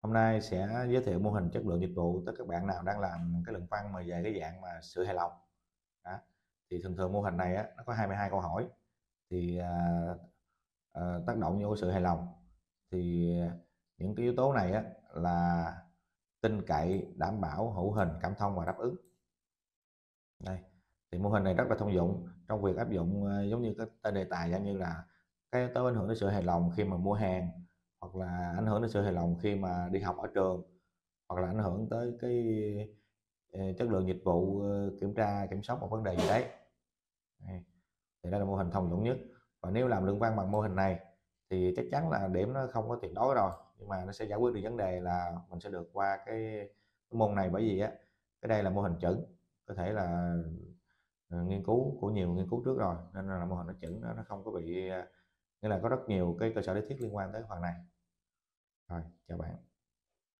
Hôm nay sẽ giới thiệu mô hình chất lượng dịch vụ tới các bạn nào đang làm cái luận văn mà về cái dạng mà sự hài lòng. Đó. Thì thường thường mô hình này á, nó có 22 câu hỏi thì tác động vô sự hài lòng. Thì những cái yếu tố này á, là tin cậy, đảm bảo, hữu hình, cảm thông và đáp ứng. Đây. Thì mô hình này rất là thông dụng trong việc áp dụng, giống như cái tên đề tài dạng như là cái yếu tố ảnh hưởng đến sự hài lòng khi mà mua hàng, hoặc là ảnh hưởng đến sự hài lòng khi mà đi học ở trường, hoặc là ảnh hưởng tới cái chất lượng dịch vụ, kiểm tra kiểm soát một vấn đề gì đấy. Đây. Thì đây là mô hình thông dụng nhất, và nếu làm luận văn bằng mô hình này thì chắc chắn là điểm nó không có tuyệt đối rồi, nhưng mà nó sẽ giải quyết được vấn đề là mình sẽ được qua cái môn này. Bởi vì á, cái đây là mô hình chuẩn, có thể là nghiên cứu của nhiều nghiên cứu trước rồi, nên là mô hình nó chuẩn, nó không có bị nghĩa là có rất nhiều cái cơ sở lý thuyết liên quan tới phần này. Rồi, chào bạn.